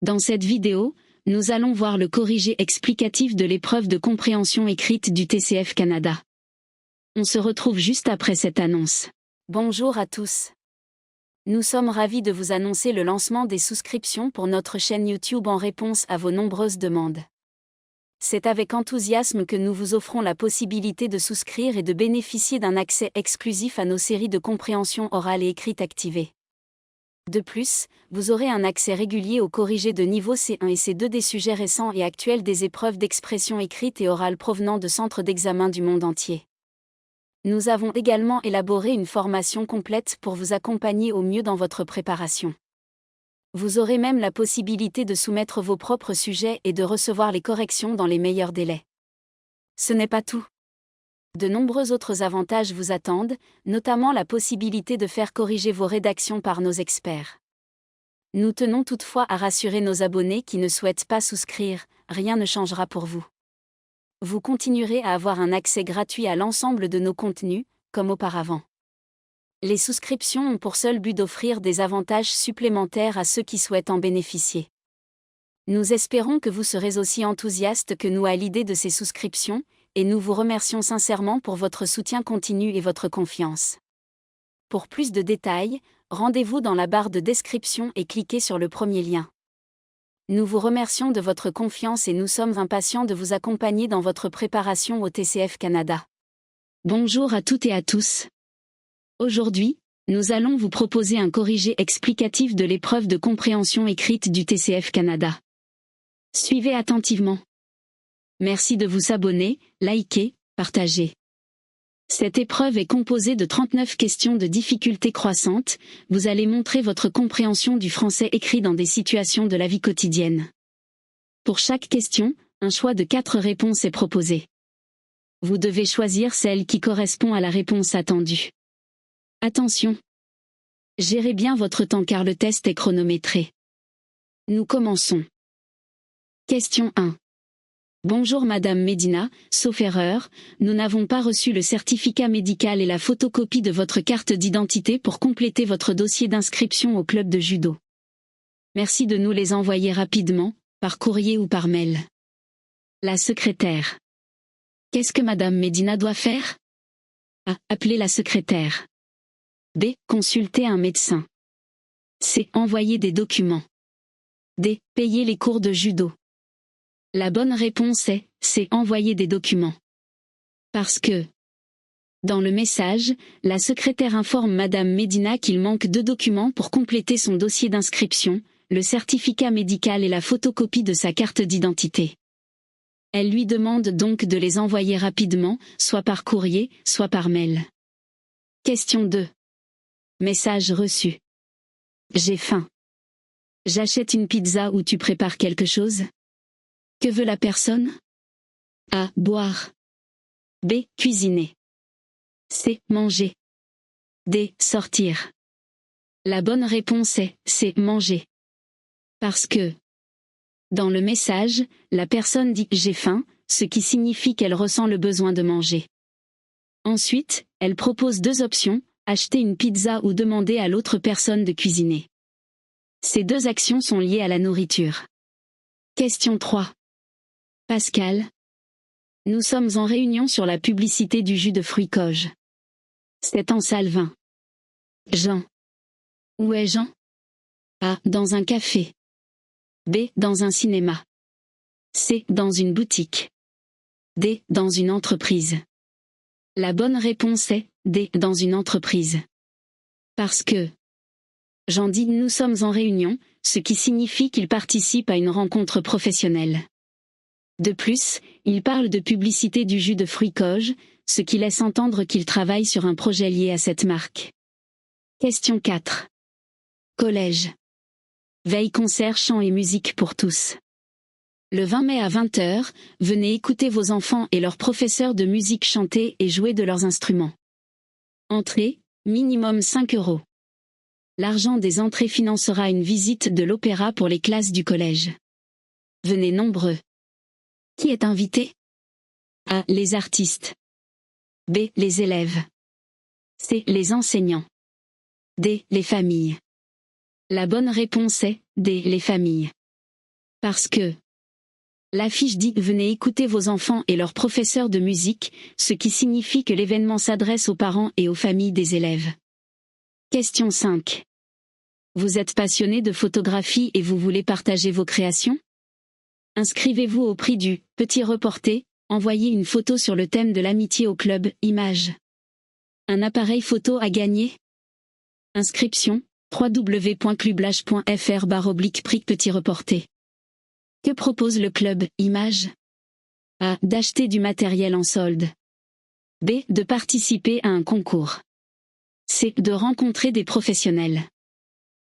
Dans cette vidéo, nous allons voir le corrigé explicatif de l'épreuve de compréhension écrite du TCF Canada. On se retrouve juste après cette annonce. Bonjour à tous. Nous sommes ravis de vous annoncer le lancement des souscriptions pour notre chaîne YouTube en réponse à vos nombreuses demandes. C'est avec enthousiasme que nous vous offrons la possibilité de souscrire et de bénéficier d'un accès exclusif à nos séries de compréhension orale et écrite activées. De plus, vous aurez un accès régulier au corrigé de niveau C1 et C2 des sujets récents et actuels des épreuves d'expression écrite et orale provenant de centres d'examen du monde entier. Nous avons également élaboré une formation complète pour vous accompagner au mieux dans votre préparation. Vous aurez même la possibilité de soumettre vos propres sujets et de recevoir les corrections dans les meilleurs délais. Ce n'est pas tout. De nombreux autres avantages vous attendent, notamment la possibilité de faire corriger vos rédactions par nos experts. Nous tenons toutefois à rassurer nos abonnés qui ne souhaitent pas souscrire, rien ne changera pour vous. Vous continuerez à avoir un accès gratuit à l'ensemble de nos contenus, comme auparavant. Les souscriptions ont pour seul but d'offrir des avantages supplémentaires à ceux qui souhaitent en bénéficier. Nous espérons que vous serez aussi enthousiastes que nous à l'idée de ces souscriptions, et nous vous remercions sincèrement pour votre soutien continu et votre confiance. Pour plus de détails, rendez-vous dans la barre de description et cliquez sur le premier lien. Nous vous remercions de votre confiance et nous sommes impatients de vous accompagner dans votre préparation au TCF Canada. Bonjour à toutes et à tous. Aujourd'hui, nous allons vous proposer un corrigé explicatif de l'épreuve de compréhension écrite du TCF Canada. Suivez attentivement. Merci de vous abonner, liker, partager. Cette épreuve est composée de 39 questions de difficulté croissante. Vous allez montrer votre compréhension du français écrit dans des situations de la vie quotidienne. Pour chaque question, un choix de 4 réponses est proposé. Vous devez choisir celle qui correspond à la réponse attendue. Attention! Gérez bien votre temps car le test est chronométré. Nous commençons. Question 1. Bonjour Madame Medina, sauf erreur, nous n'avons pas reçu le certificat médical et la photocopie de votre carte d'identité pour compléter votre dossier d'inscription au club de judo. Merci de nous les envoyer rapidement, par courrier ou par mail. La secrétaire. Qu'est-ce que Madame Medina doit faire? A. Appeler la secrétaire. B. Consulter un médecin. C. Envoyer des documents. D. Payer les cours de judo. La bonne réponse est, c'est envoyer des documents. Parce que, dans le message, la secrétaire informe Madame Medina qu'il manque 2 documents pour compléter son dossier d'inscription, le certificat médical et la photocopie de sa carte d'identité. Elle lui demande donc de les envoyer rapidement, soit par courrier, soit par mail. Question 2. Message reçu. J'ai faim. J'achète une pizza ou tu prépares quelque chose? Que veut la personne? A. Boire. B. Cuisiner. C. Manger. D. Sortir. La bonne réponse est C. Manger. Parce que, dans le message, la personne dit « j'ai faim », ce qui signifie qu'elle ressent le besoin de manger. Ensuite, elle propose 2 options, acheter une pizza ou demander à l'autre personne de cuisiner. Ces 2 actions sont liées à la nourriture. Question 3. Pascal. Nous sommes en réunion sur la publicité du jus de fruits Coge. C'est en salle 20. Jean. Où est Jean? A. Dans un café. B. Dans un cinéma. C. Dans une boutique. D. Dans une entreprise. La bonne réponse est D. Dans une entreprise. Parce que Jean dit nous sommes en réunion, ce qui signifie qu'il participe à une rencontre professionnelle. De plus, il parle de publicité du jus de fruits Coge, ce qui laisse entendre qu'il travaille sur un projet lié à cette marque. Question 4. Collège. Veille concert chant et musique pour tous. Le 20 mai à 20h, venez écouter vos enfants et leurs professeurs de musique chanter et jouer de leurs instruments. Entrée, minimum 5 €. L'argent des entrées financera une visite de l'opéra pour les classes du collège. Venez nombreux. Qui est invité? A. Les artistes. B. Les élèves. C. Les enseignants. D. Les familles. La bonne réponse est D. Les familles. Parce que l'affiche dit « Venez écouter vos enfants et leurs professeurs de musique », ce qui signifie que l'événement s'adresse aux parents et aux familles des élèves. Question 5. Vous êtes passionné de photographie et vous voulez partager vos créations? Inscrivez-vous au prix du « Petit reporté », envoyez une photo sur le thème de l'amitié au club « Images ». Un appareil photo à gagner? Inscription www.clublage.fr/prix Petit reporté. Que propose le club Images? A. D'acheter du matériel en solde. B. De participer à un concours. C. De rencontrer des professionnels.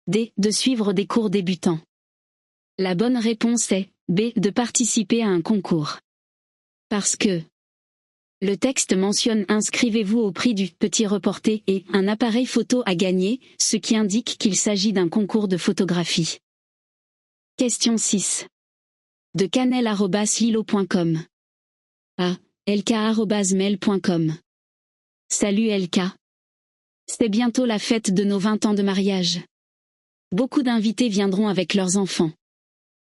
D. De suivre des cours débutants. La bonne réponse est B. De participer à un concours. Parce que le texte mentionne « Inscrivez-vous au prix du Petit reporté » et « un appareil photo à gagner », ce qui indique qu'il s'agit d'un concours de photographie. Question 6. De canel@lilo.com. A. lk@mail.com. Salut LK. C'est bientôt la fête de nos 20 ans de mariage. Beaucoup d'invités viendront avec leurs enfants.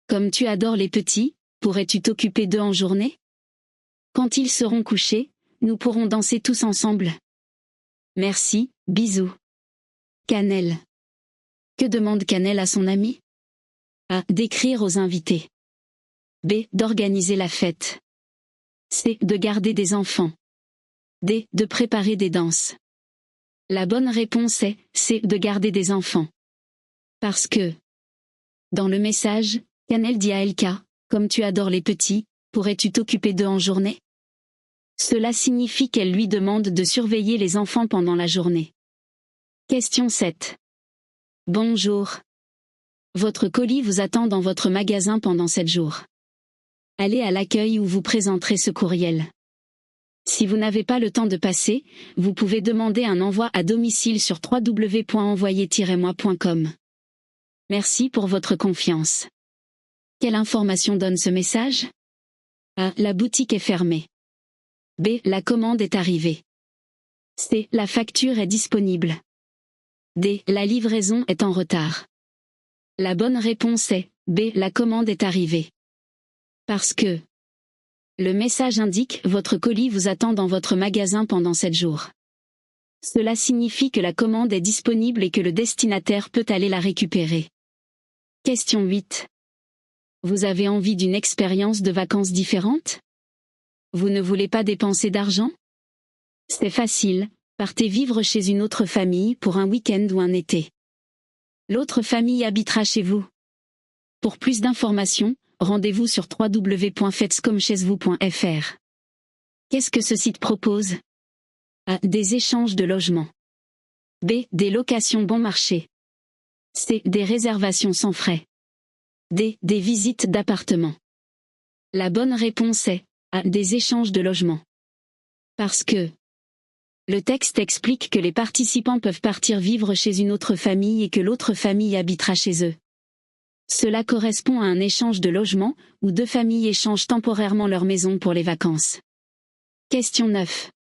Comme tu adores les petits, pourrais-tu t'occuper d'eux en journée? Quand ils seront couchés, nous pourrons danser tous ensemble. Merci, bisous. Canel. Que demande Canel à son ami? A. D'écrire aux invités. B. D'organiser la fête. C. De garder des enfants. D. De préparer des danses. La bonne réponse est C. De garder des enfants. Parce que dans le message, Canel dit à LK, comme tu adores les petits, pourrais-tu t'occuper d'eux en journée? Cela signifie qu'elle lui demande de surveiller les enfants pendant la journée. Question 7. Bonjour. Votre colis vous attend dans votre magasin pendant 7 jours. Allez à l'accueil où vous présenterez ce courriel. Si vous n'avez pas le temps de passer, vous pouvez demander un envoi à domicile sur www.envoyer-moi.com. Merci pour votre confiance. Quelle information donne ce message? A. La boutique est fermée. B. La commande est arrivée. C. La facture est disponible. D. La livraison est en retard. La bonne réponse est B. La commande est arrivée. Parce que le message indique « Votre colis vous attend dans votre magasin pendant 7 jours ». Cela signifie que la commande est disponible et que le destinataire peut aller la récupérer. Question 8. Vous avez envie d'une expérience de vacances différente? Vous ne voulez pas dépenser d'argent? C'est facile, partez vivre chez une autre famille pour un week-end ou un été. L'autre famille habitera chez vous. Pour plus d'informations, rendez-vous sur www.faitescommechez-vous.fr. Qu'est-ce que ce site propose? A. Des échanges de logements. B. Des locations bon marché. C. Des réservations sans frais. D. Des visites d'appartements. La bonne réponse est A. Des échanges de logements. Parce que le texte explique que les participants peuvent partir vivre chez une autre famille et que l'autre famille habitera chez eux. Cela correspond à un échange de logement, où 2 familles échangent temporairement leur maison pour les vacances. Question 9.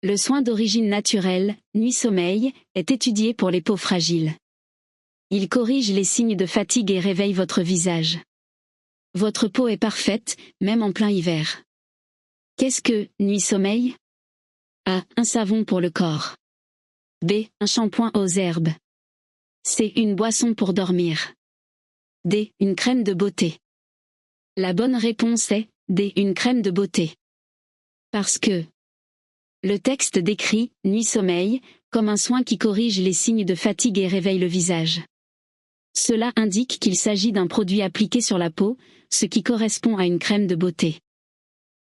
Le soin d'origine naturelle, nuit-sommeil, est étudié pour les peaux fragiles. Il corrige les signes de fatigue et réveille votre visage. Votre peau est parfaite, même en plein hiver. Qu'est-ce que nuit-sommeil? A. Un savon pour le corps. B. Un shampoing aux herbes. C. Une boisson pour dormir. D. Une crème de beauté. La bonne réponse est D. Une crème de beauté. Parce que le texte décrit « nuit-sommeil » comme un soin qui corrige les signes de fatigue et réveille le visage. Cela indique qu'il s'agit d'un produit appliqué sur la peau, ce qui correspond à une crème de beauté.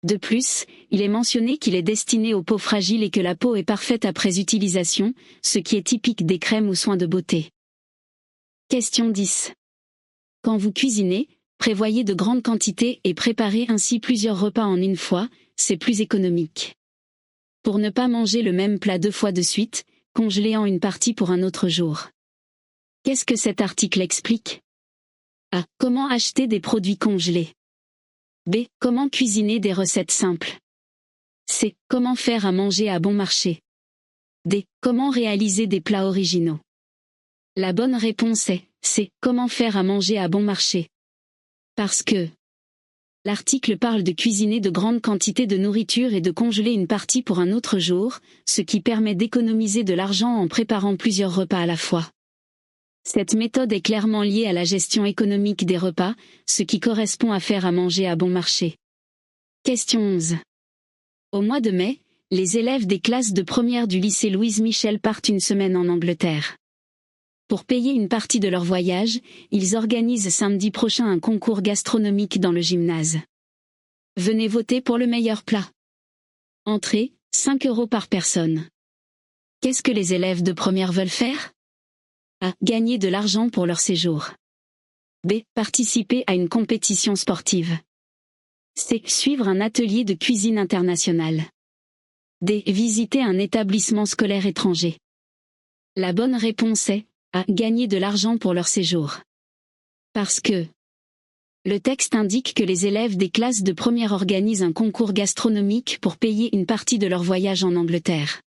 De plus, il est mentionné qu'il est destiné aux peaux fragiles et que la peau est parfaite après utilisation, ce qui est typique des crèmes ou soins de beauté. Question 10. Quand vous cuisinez, prévoyez de grandes quantités et préparez ainsi plusieurs repas en une fois, c'est plus économique. Pour ne pas manger le même plat 2 fois de suite, congelez en une partie pour un autre jour. Qu'est-ce que cet article explique? A. Comment acheter des produits congelés. B. Comment cuisiner des recettes simples. C. Comment faire à manger à bon marché. D. Comment réaliser des plats originaux. La bonne réponse est C. Comment faire à manger à bon marché. Parce que l'article parle de cuisiner de grandes quantités de nourriture et de congeler une partie pour un autre jour, ce qui permet d'économiser de l'argent en préparant plusieurs repas à la fois. Cette méthode est clairement liée à la gestion économique des repas, ce qui correspond à faire à manger à bon marché. Question 11. Au mois de mai, les élèves des classes de première du lycée Louise Michel partent une semaine en Angleterre. Pour payer une partie de leur voyage, ils organisent samedi prochain un concours gastronomique dans le gymnase. Venez voter pour le meilleur plat. Entrée, 5 € par personne. Qu'est-ce que les élèves de première veulent faire? A. Gagner de l'argent pour leur séjour. B. Participer à une compétition sportive. C. Suivre un atelier de cuisine internationale. D. Visiter un établissement scolaire étranger. La bonne réponse est A. Gagner de l'argent pour leur séjour. Parce que le texte indique que les élèves des classes de première organisent un concours gastronomique pour payer une partie de leur voyage en Angleterre.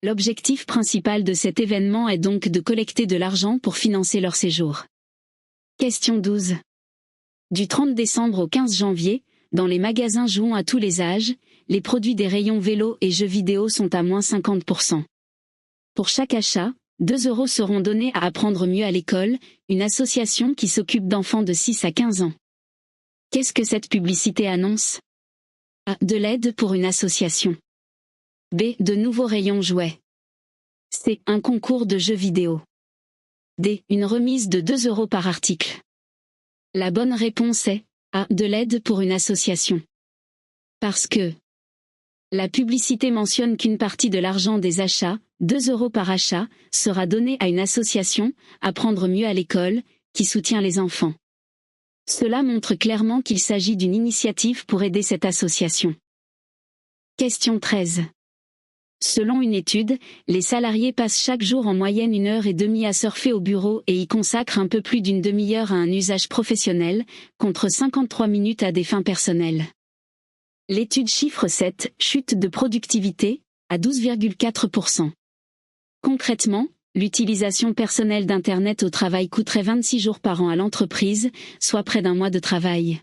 L'objectif principal de cet événement est donc de collecter de l'argent pour financer leur séjour. Question 12. Du 30 décembre au 15 janvier, dans les magasins jouant à tous les âges, les produits des rayons vélo et jeux vidéo sont à moins 50%. Pour chaque achat, 2 € seront donnés à Apprendre mieux à l'école, une association qui s'occupe d'enfants de 6 à 15 ans. Qu'est-ce que cette publicité annonce? A. De l'aide pour une association. B. De nouveaux rayons jouets. C. Un concours de jeux vidéo. D. Une remise de 2 € par article. La bonne réponse est A. De l'aide pour une association. Parce que la publicité mentionne qu'une partie de l'argent des achats, 2 € par achat, sera donnée à une association, Apprendre mieux à l'école, qui soutient les enfants. Cela montre clairement qu'il s'agit d'une initiative pour aider cette association. Question 13. Selon une étude, les salariés passent chaque jour en moyenne 1h30 à surfer au bureau et y consacrent un peu plus d'une demi-heure à un usage professionnel, contre 53 minutes à des fins personnelles. L'étude chiffre cette chute de productivité à 12,4%. Concrètement, l'utilisation personnelle d'Internet au travail coûterait 26 jours par an à l'entreprise, soit près d'un mois de travail.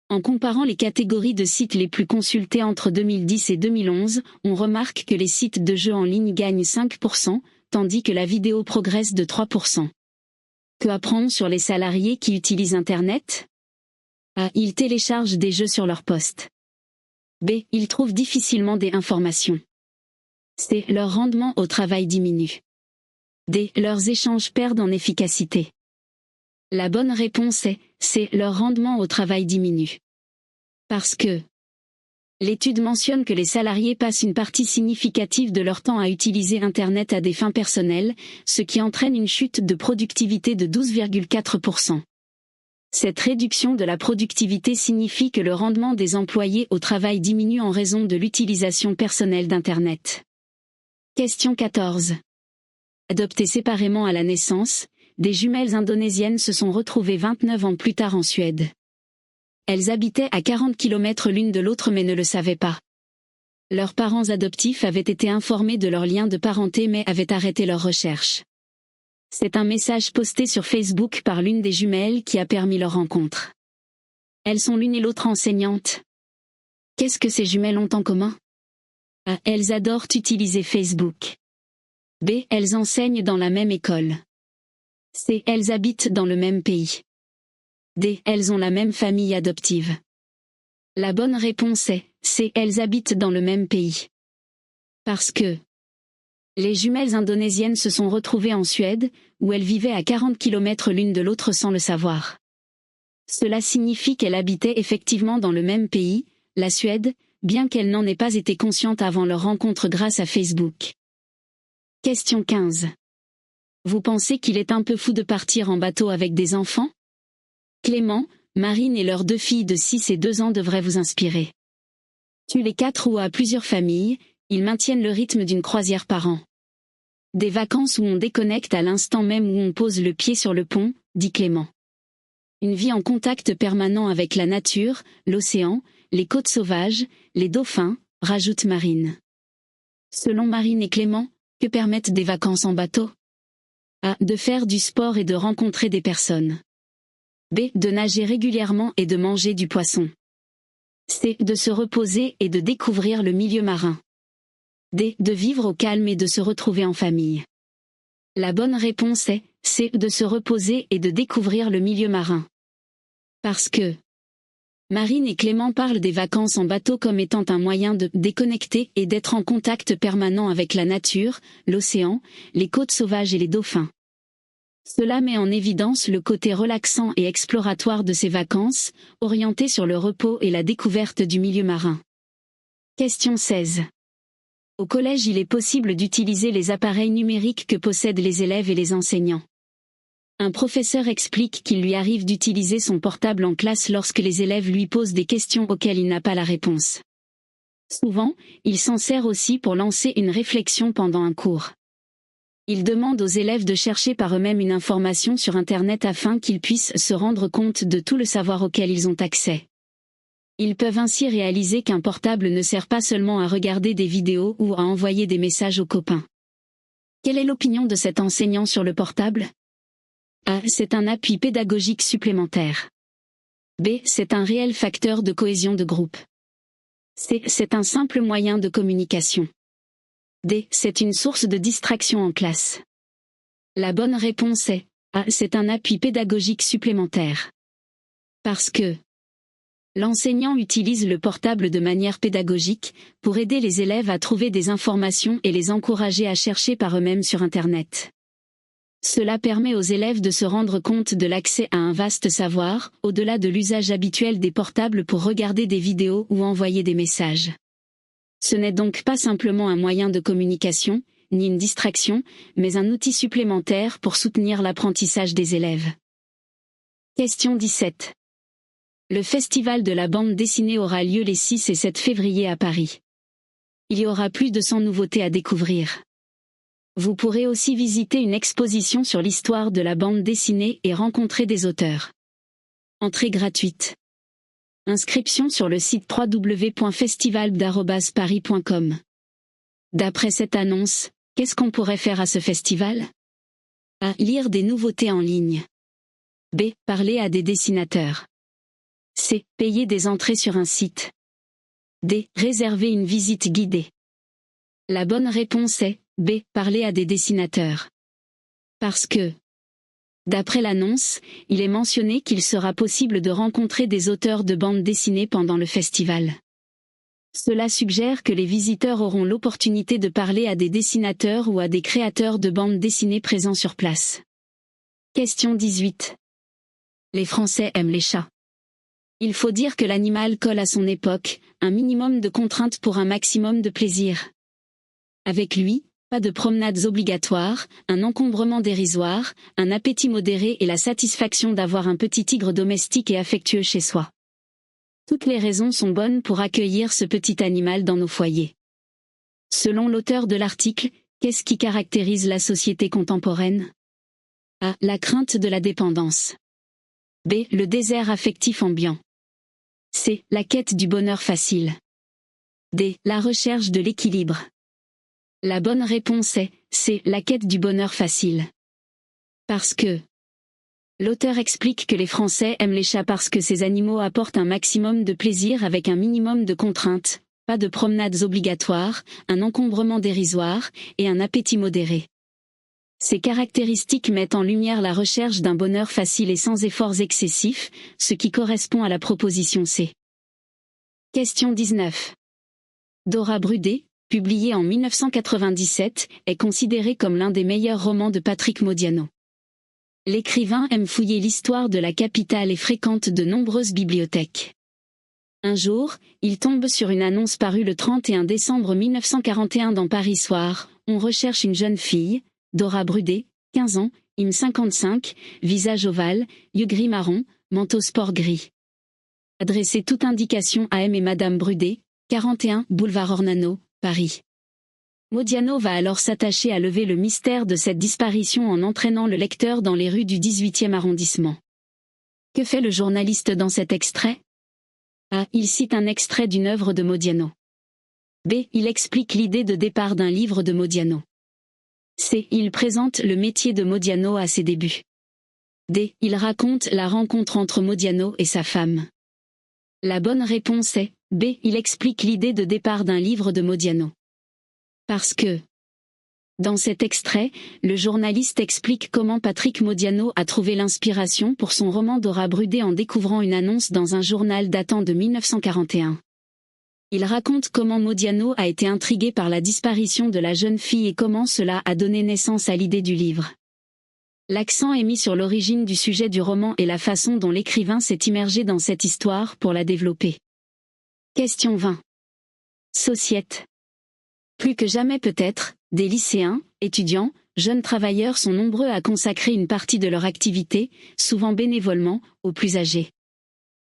En comparant les catégories de sites les plus consultés entre 2010 et 2011, on remarque que les sites de jeux en ligne gagnent 5%, tandis que la vidéo progresse de 3%. Que apprendre sur les salariés qui utilisent Internet? A. Ils téléchargent des jeux sur leur poste. B. Ils trouvent difficilement des informations. C. Leur rendement au travail diminue. D. Leurs échanges perdent en efficacité. La bonne réponse est C. Leur rendement au travail diminue. Parce que l'étude mentionne que les salariés passent une partie significative de leur temps à utiliser Internet à des fins personnelles, ce qui entraîne une chute de productivité de 12,4%. Cette réduction de la productivité signifie que le rendement des employés au travail diminue en raison de l'utilisation personnelle d'Internet. Question 14. Adoptées séparément à la naissance, des jumelles indonésiennes se sont retrouvées 29 ans plus tard en Suède. Elles habitaient à 40 km l'une de l'autre mais ne le savaient pas. Leurs parents adoptifs avaient été informés de leur lien de parenté mais avaient arrêté leurs recherches. C'est un message posté sur Facebook par l'une des jumelles qui a permis leur rencontre. Elles sont l'une et l'autre enseignantes. Qu'est-ce que ces jumelles ont en commun? A. Elles adorent utiliser Facebook. B. Elles enseignent dans la même école. C. Elles habitent dans le même pays. D. Elles ont la même famille adoptive. La bonne réponse est C. Elles habitent dans le même pays. Parce que les jumelles indonésiennes se sont retrouvées en Suède, où elles vivaient à 40 km l'une de l'autre sans le savoir. Cela signifie qu'elles habitaient effectivement dans le même pays, la Suède, bien qu'elles n'en aient pas été conscientes avant leur rencontre grâce à Facebook. Question 15. Vous pensez qu'il est un peu fou de partir en bateau avec des enfants? Clément, Marine et leurs 2 filles de 6 et 2 ans devraient vous inspirer. Tu les 4 ou à plusieurs familles, ils maintiennent le rythme d'une croisière par an. Des vacances où on déconnecte à l'instant même où on pose le pied sur le pont, dit Clément. Une vie en contact permanent avec la nature, l'océan, les côtes sauvages, les dauphins, rajoute Marine. Selon Marine et Clément, que permettent des vacances en bateau? A. De faire du sport et de rencontrer des personnes. B. De nager régulièrement et de manger du poisson. C. De se reposer et de découvrir le milieu marin. D. De vivre au calme et de se retrouver en famille. La bonne réponse est C. De se reposer et de découvrir le milieu marin. Parce que Marine et Clément parlent des vacances en bateau comme étant un moyen de déconnecter et d'être en contact permanent avec la nature, l'océan, les côtes sauvages et les dauphins. Cela met en évidence le côté relaxant et exploratoire de ces vacances, orientées sur le repos et la découverte du milieu marin. Question 16. Au collège, il est possible d'utiliser les appareils numériques que possèdent les élèves et les enseignants. Un professeur explique qu'il lui arrive d'utiliser son portable en classe lorsque les élèves lui posent des questions auxquelles il n'a pas la réponse. Souvent, il s'en sert aussi pour lancer une réflexion pendant un cours. Il demande aux élèves de chercher par eux-mêmes une information sur Internet afin qu'ils puissent se rendre compte de tout le savoir auquel ils ont accès. Ils peuvent ainsi réaliser qu'un portable ne sert pas seulement à regarder des vidéos ou à envoyer des messages aux copains. Quelle est l'opinion de cet enseignant sur le portable ? A. C'est un appui pédagogique supplémentaire. B. C'est un réel facteur de cohésion de groupe. C. C'est un simple moyen de communication. D. C'est une source de distraction en classe. La bonne réponse est A. C'est un appui pédagogique supplémentaire. Parce que l'enseignant utilise le portable de manière pédagogique, pour aider les élèves à trouver des informations et les encourager à chercher par eux-mêmes sur Internet. Cela permet aux élèves de se rendre compte de l'accès à un vaste savoir, au-delà de l'usage habituel des portables pour regarder des vidéos ou envoyer des messages. Ce n'est donc pas simplement un moyen de communication, ni une distraction, mais un outil supplémentaire pour soutenir l'apprentissage des élèves. Question 17. Le festival de la bande dessinée aura lieu les 6 et 7 février à Paris. Il y aura plus de 100 nouveautés à découvrir. Vous pourrez aussi visiter une exposition sur l'histoire de la bande dessinée et rencontrer des auteurs. Entrée gratuite. Inscription sur le site www.festival@paris.com. D'après cette annonce, qu'est-ce qu'on pourrait faire à ce festival ? A. Lire des nouveautés en ligne. B. Parler à des dessinateurs. C. Payer des entrées sur un site. D. Réserver une visite guidée. La bonne réponse est B. Parler à des dessinateurs. Parce que d'après l'annonce, il est mentionné qu'il sera possible de rencontrer des auteurs de bandes dessinées pendant le festival. Cela suggère que les visiteurs auront l'opportunité de parler à des dessinateurs ou à des créateurs de bandes dessinées présents sur place. Question 18. Les Français aiment les chats. Il faut dire que l'animal colle à son époque, un minimum de contraintes pour un maximum de plaisir. Avec lui, pas de promenades obligatoires, un encombrement dérisoire, un appétit modéré et la satisfaction d'avoir un petit tigre domestique et affectueux chez soi. Toutes les raisons sont bonnes pour accueillir ce petit animal dans nos foyers. Selon l'auteur de l'article, qu'est-ce qui caractérise la société contemporaine ? A. La crainte de la dépendance. B. Le désert affectif ambiant. C. La quête du bonheur facile. D. La recherche de l'équilibre. La bonne réponse est C. La quête du bonheur facile. Parce que l'auteur explique que les Français aiment les chats parce que ces animaux apportent un maximum de plaisir avec un minimum de contraintes, pas de promenades obligatoires, un encombrement dérisoire, et un appétit modéré. Ces caractéristiques mettent en lumière la recherche d'un bonheur facile et sans efforts excessifs, ce qui correspond à la proposition C. Question 19. Dora Brudé, publié en 1997, est considéré comme l'un des meilleurs romans de Patrick Modiano. L'écrivain aime fouiller l'histoire de la capitale et fréquente de nombreuses bibliothèques. Un jour, il tombe sur une annonce parue le 31 décembre 1941 dans Paris Soir. On recherche une jeune fille, Dora Brudé, 15 ans, IM 55, visage ovale, yeux gris marron, manteau sport gris. Adressez toute indication à M et Madame Brudé, 41, boulevard Ornano, Paris. Modiano va alors s'attacher à lever le mystère de cette disparition en entraînant le lecteur dans les rues du 18e arrondissement. Que fait le journaliste dans cet extrait ? A. Il cite un extrait d'une œuvre de Modiano. B. Il explique l'idée de départ d'un livre de Modiano. C. Il présente le métier de Modiano à ses débuts. D. Il raconte la rencontre entre Modiano et sa femme. La bonne réponse est B. Il explique l'idée de départ d'un livre de Modiano. Parce que, dans cet extrait, le journaliste explique comment Patrick Modiano a trouvé l'inspiration pour son roman Dora Brudé en découvrant une annonce dans un journal datant de 1941. Il raconte comment Modiano a été intrigué par la disparition de la jeune fille et comment cela a donné naissance à l'idée du livre. L'accent est mis sur l'origine du sujet du roman et la façon dont l'écrivain s'est immergé dans cette histoire pour la développer. Question 20. Société. Plus que jamais peut-être, des lycéens, étudiants, jeunes travailleurs sont nombreux à consacrer une partie de leur activité, souvent bénévolement, aux plus âgés.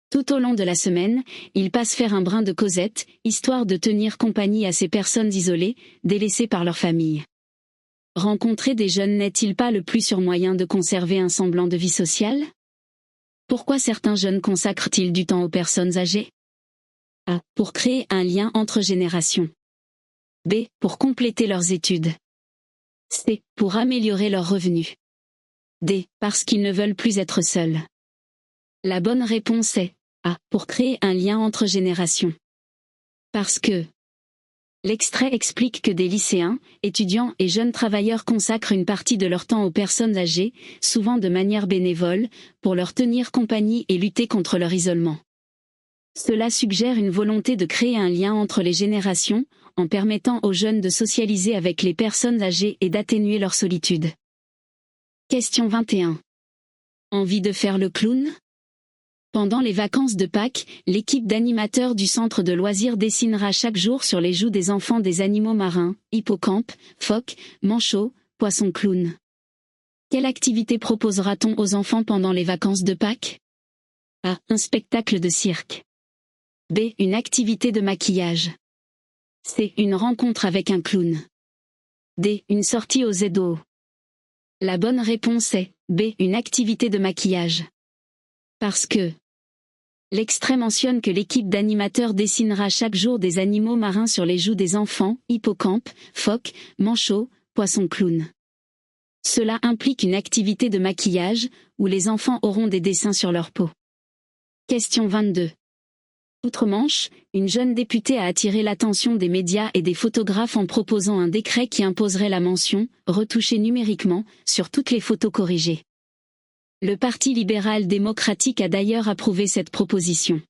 Tout au long de la semaine, ils passent faire un brin de causette, histoire de tenir compagnie à ces personnes isolées, délaissées par leur famille. Rencontrer des jeunes n'est-il pas le plus sûr moyen de conserver un semblant de vie sociale? Pourquoi certains jeunes consacrent-ils du temps aux personnes âgées? A. Pour créer un lien entre générations. B. Pour compléter leurs études. C. Pour améliorer leurs revenus. D. Parce qu'ils ne veulent plus être seuls. La bonne réponse est A. Pour créer un lien entre générations. Parce que l'extrait explique que des lycéens, étudiants et jeunes travailleurs consacrent une partie de leur temps aux personnes âgées, souvent de manière bénévole, pour leur tenir compagnie et lutter contre leur isolement. Cela suggère une volonté de créer un lien entre les générations, en permettant aux jeunes de socialiser avec les personnes âgées et d'atténuer leur solitude. Question 21. Envie de faire le clown? Pendant les vacances de Pâques, l'équipe d'animateurs du centre de loisirs dessinera chaque jour sur les joues des enfants des animaux marins, hippocampes, phoques, manchots, poissons clowns. Quelle activité proposera-t-on aux enfants pendant les vacances de Pâques? A. Un spectacle de cirque. B. Une activité de maquillage. C. Une rencontre avec un clown. D. Une sortie au ZO. La bonne réponse est B. Une activité de maquillage. Parce que l'extrait mentionne que l'équipe d'animateurs dessinera chaque jour des animaux marins sur les joues des enfants, hippocampes, phoques, manchots, poissons clowns. Cela implique une activité de maquillage, où les enfants auront des dessins sur leur peau. Question 22. Outre-Manche, une jeune députée a attiré l'attention des médias et des photographes en proposant un décret qui imposerait la mention « retouchée numériquement » sur toutes les photos corrigées. Le Parti libéral-démocratique a d'ailleurs approuvé cette proposition.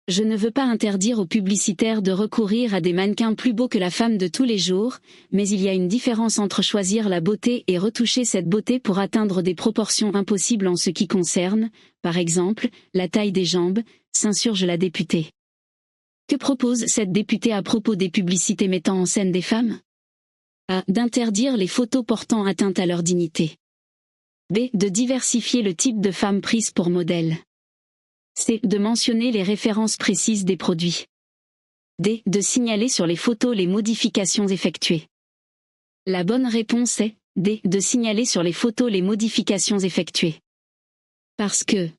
Je ne veux pas interdire aux publicitaires de recourir à des mannequins plus beaux que la femme de tous les jours, mais il y a une différence entre choisir la beauté et retoucher cette beauté pour atteindre des proportions impossibles en ce qui concerne, par exemple, la taille des jambes, s'insurge la députée. Que propose cette députée à propos des publicités mettant en scène des femmes? A. D'interdire les photos portant atteinte à leur dignité. B. De diversifier le type de femmes prises pour modèle. C. De mentionner les références précises des produits. D. De signaler sur les photos les modifications effectuées. La bonne réponse est D. De signaler sur les photos les modifications effectuées. Parce que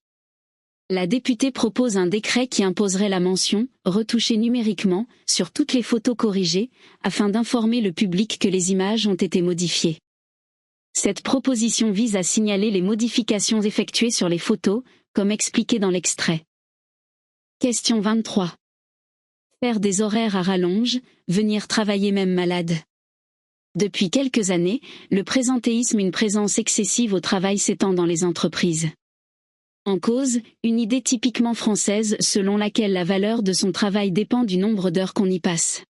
la députée propose un décret qui imposerait la mention « retouchée numériquement » sur toutes les photos corrigées, afin d'informer le public que les images ont été modifiées. Cette proposition vise à signaler les modifications effectuées sur les photos, comme expliqué dans l'extrait. Question 23. Faire des horaires à rallonge, venir travailler même malade. Depuis quelques années, le présentéisme, une présence excessive au travail s'étend dans les entreprises. En cause, une idée typiquement française selon laquelle la valeur de son travail dépend du nombre d'heures qu'on y passe.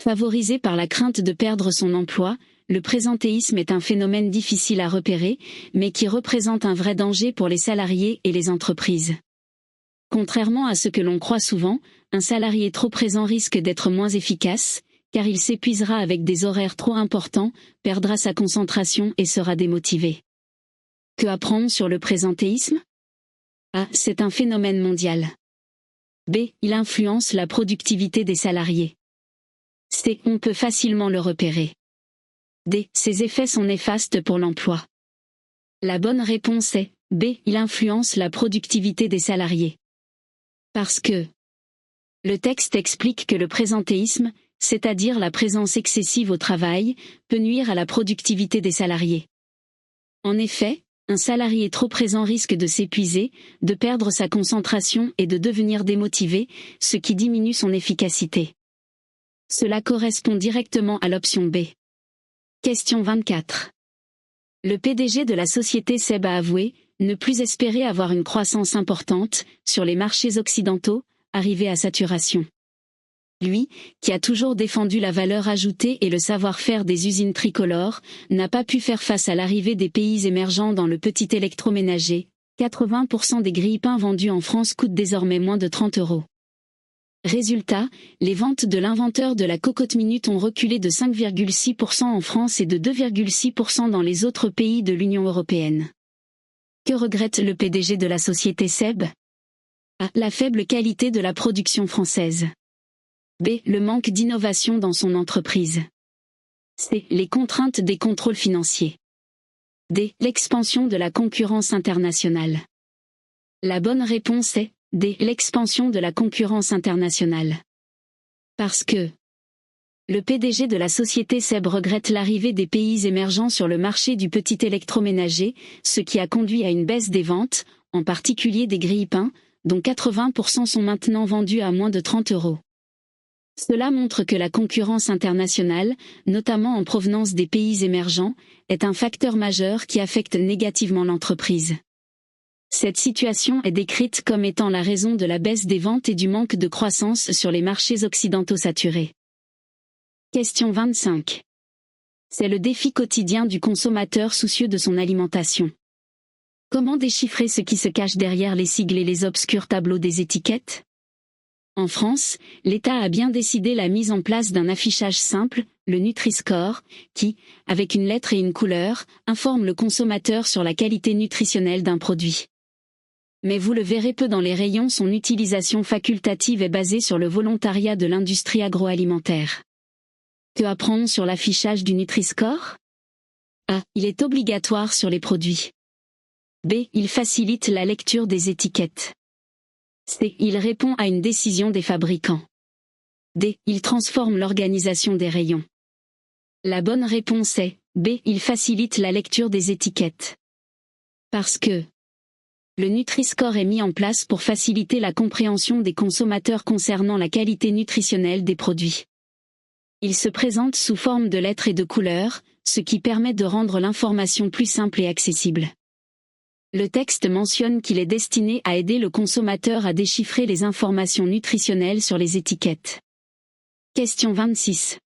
Favorisé par la crainte de perdre son emploi, le présentéisme est un phénomène difficile à repérer, mais qui représente un vrai danger pour les salariés et les entreprises. Contrairement à ce que l'on croit souvent, un salarié trop présent risque d'être moins efficace, car il s'épuisera avec des horaires trop importants, perdra sa concentration et sera démotivé. Que apprendre sur le présentéisme? A. C'est un phénomène mondial. B. Il influence la productivité des salariés. C. On peut facilement le repérer. D. Ses effets sont néfastes pour l'emploi. La bonne réponse est B. Il influence la productivité des salariés. Parce que le texte explique que le présentéisme, c'est-à-dire la présence excessive au travail, peut nuire à la productivité des salariés. En effet, Un salarié trop présent risque de s'épuiser, de perdre sa concentration et de devenir démotivé, ce qui diminue son efficacité. Cela correspond directement à l'option B. Question 24. Le PDG de la société SEB a avoué ne plus espérer avoir une croissance importante sur les marchés occidentaux, arrivés à saturation. Lui, qui a toujours défendu la valeur ajoutée et le savoir-faire des usines tricolores, n'a pas pu faire face à l'arrivée des pays émergents dans le petit électroménager. 80% des grille-pains vendus en France coûtent désormais moins de 30 €. Résultat, les ventes de l'inventeur de la cocotte minute ont reculé de 5,6% en France et de 2,6% dans les autres pays de l'Union européenne. Que regrette le PDG de la société SEB? A. La faible qualité de la production française. B. Le manque d'innovation dans son entreprise. C. Les contraintes des contrôles financiers. D. L'expansion de la concurrence internationale. La bonne réponse est D. L'expansion de la concurrence internationale. Parce que le PDG de la société SEB regrette l'arrivée des pays émergents sur le marché du petit électroménager, ce qui a conduit à une baisse des ventes, en particulier des grille-pains, dont 80% sont maintenant vendus à moins de 30 €. Cela montre que la concurrence internationale, notamment en provenance des pays émergents, est un facteur majeur qui affecte négativement l'entreprise. Cette situation est décrite comme étant la raison de la baisse des ventes et du manque de croissance sur les marchés occidentaux saturés. Question 25. C'est le défi quotidien du consommateur soucieux de son alimentation. Comment déchiffrer ce qui se cache derrière les sigles et les obscurs tableaux des étiquettes? En France, l'État a bien décidé la mise en place d'un affichage simple, le Nutri-Score, qui, avec une lettre et une couleur, informe le consommateur sur la qualité nutritionnelle d'un produit. Mais vous le verrez peu dans les rayons, son utilisation facultative est basée sur le volontariat de l'industrie agroalimentaire. Que apprend-on sur l'affichage du Nutri-Score? A. Il est obligatoire sur les produits. B. Il facilite la lecture des étiquettes. C. Il répond à une décision des fabricants. D. Il transforme l'organisation des rayons. La bonne réponse est B. Il facilite la lecture des étiquettes. Parce que le Nutri-Score est mis en place pour faciliter la compréhension des consommateurs concernant la qualité nutritionnelle des produits. Il se présente sous forme de lettres et de couleurs, ce qui permet de rendre l'information plus simple et accessible. Le texte mentionne qu'il est destiné à aider le consommateur à déchiffrer les informations nutritionnelles sur les étiquettes. Question 26.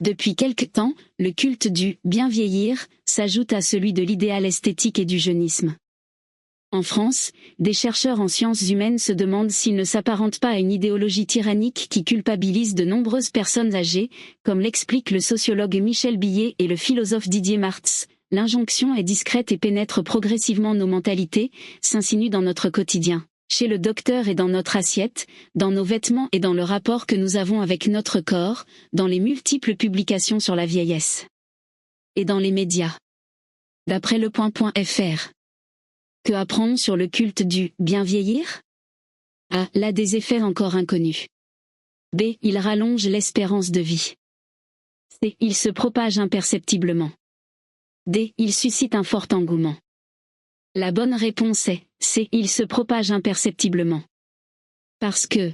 Depuis quelque temps, le culte du « bien vieillir » s'ajoute à celui de l'idéal esthétique et du jeunisme. En France, des chercheurs en sciences humaines se demandent s'il ne s'apparente pas à une idéologie tyrannique qui culpabilise de nombreuses personnes âgées, comme l'explique le sociologue Michel Billet et le philosophe Didier Martz. L'injonction est discrète et pénètre progressivement nos mentalités, s'insinue dans notre quotidien, chez le docteur et dans notre assiette, dans nos vêtements et dans le rapport que nous avons avec notre corps, dans les multiples publications sur la vieillesse. Et dans les médias. D'après lepoint.fr. Que apprendre sur le culte du « bien vieillir » A. Là des effets encore inconnus. B. Il rallonge l'espérance de vie. C. Il se propage imperceptiblement. D. Il suscite un fort engouement. La bonne réponse est C. Il se propage imperceptiblement. Parce que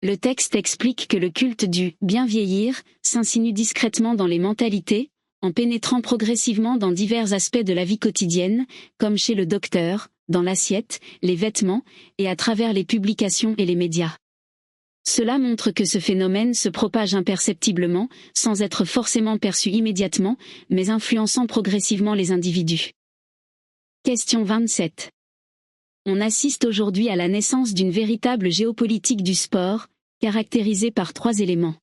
le texte explique que le culte du « bien vieillir » s'insinue discrètement dans les mentalités, en pénétrant progressivement dans divers aspects de la vie quotidienne, comme chez le docteur, dans l'assiette, les vêtements, et à travers les publications et les médias. Cela montre que ce phénomène se propage imperceptiblement, sans être forcément perçu immédiatement, mais influençant progressivement les individus. Question 27. On assiste aujourd'hui à la naissance d'une véritable géopolitique du sport, caractérisée par 3 éléments.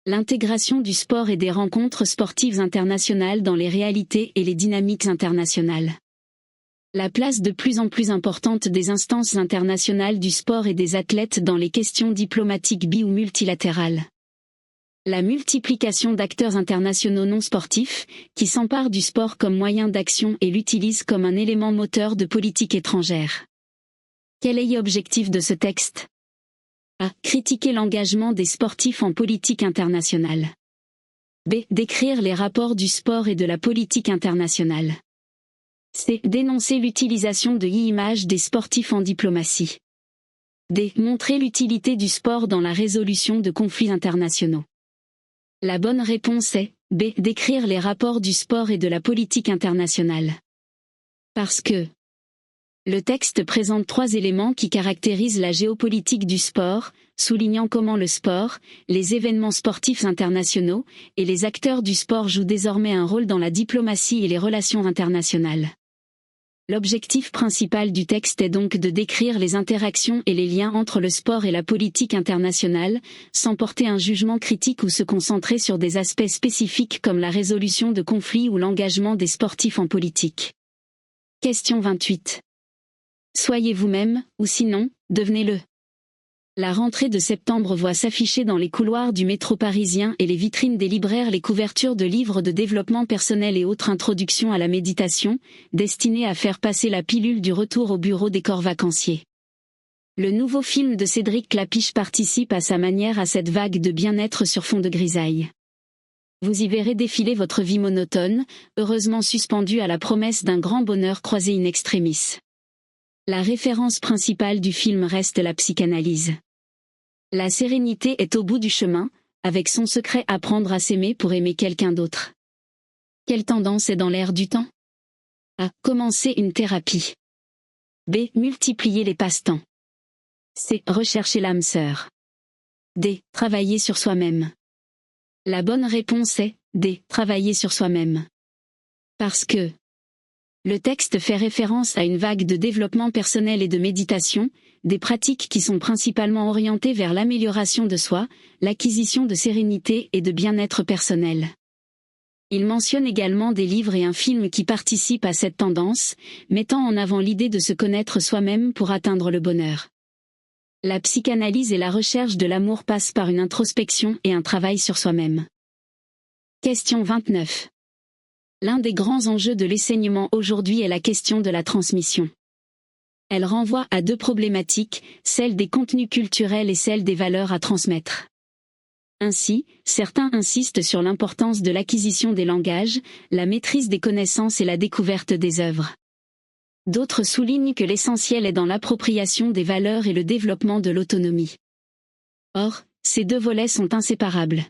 L'intégration du sport et des rencontres sportives internationales dans les réalités et les dynamiques internationales. La place de plus en plus importante des instances internationales du sport et des athlètes dans les questions diplomatiques bi- ou multilatérales. La multiplication d'acteurs internationaux non sportifs, qui s'emparent du sport comme moyen d'action et l'utilisent comme un élément moteur de politique étrangère. Quel est l'objectif de ce texte? A. Critiquer l'engagement des sportifs en politique internationale. B. Décrire les rapports du sport et de la politique internationale. C. Dénoncer l'utilisation de images des sportifs en diplomatie. D. Montrer l'utilité du sport dans la résolution de conflits internationaux. La bonne réponse est B. Décrire les rapports du sport et de la politique internationale. Parce que le texte présente 3 éléments qui caractérisent la géopolitique du sport, soulignant comment le sport, les événements sportifs internationaux et les acteurs du sport jouent désormais un rôle dans la diplomatie et les relations internationales. L'objectif principal du texte est donc de décrire les interactions et les liens entre le sport et la politique internationale, sans porter un jugement critique ou se concentrer sur des aspects spécifiques comme la résolution de conflits ou l'engagement des sportifs en politique. Question 28. Soyez vous-même, ou sinon, devenez-le. La rentrée de septembre voit s'afficher dans les couloirs du métro parisien et les vitrines des libraires les couvertures de livres de développement personnel et autres introductions à la méditation, destinées à faire passer la pilule du retour au bureau des corps vacanciers. Le nouveau film de Cédric Clapiche participe à sa manière à cette vague de bien-être sur fond de grisaille. Vous y verrez défiler votre vie monotone, heureusement suspendue à la promesse d'un grand bonheur croisé in extremis. La référence principale du film reste la psychanalyse. La sérénité est au bout du chemin, avec son secret apprendre à s'aimer pour aimer quelqu'un d'autre. Quelle tendance est dans l'air du temps? A. Commencer une thérapie. B. Multiplier les passe-temps. C. Rechercher l'âme sœur. D. Travailler sur soi-même. La bonne réponse est D. Travailler sur soi-même. Parce que le texte fait référence à une vague de développement personnel et de méditation, des pratiques qui sont principalement orientées vers l'amélioration de soi, l'acquisition de sérénité et de bien-être personnel. Il mentionne également des livres et un film qui participent à cette tendance, mettant en avant l'idée de se connaître soi-même pour atteindre le bonheur. La psychanalyse et la recherche de l'amour passent par une introspection et un travail sur soi-même. Question 29. L'un des grands enjeux de l'enseignement aujourd'hui est la question de la transmission. Elle renvoie à 2 problématiques, celle des contenus culturels et celle des valeurs à transmettre. Ainsi, certains insistent sur l'importance de l'acquisition des langages, la maîtrise des connaissances et la découverte des œuvres. D'autres soulignent que l'essentiel est dans l'appropriation des valeurs et le développement de l'autonomie. Or, ces 2 volets sont inséparables.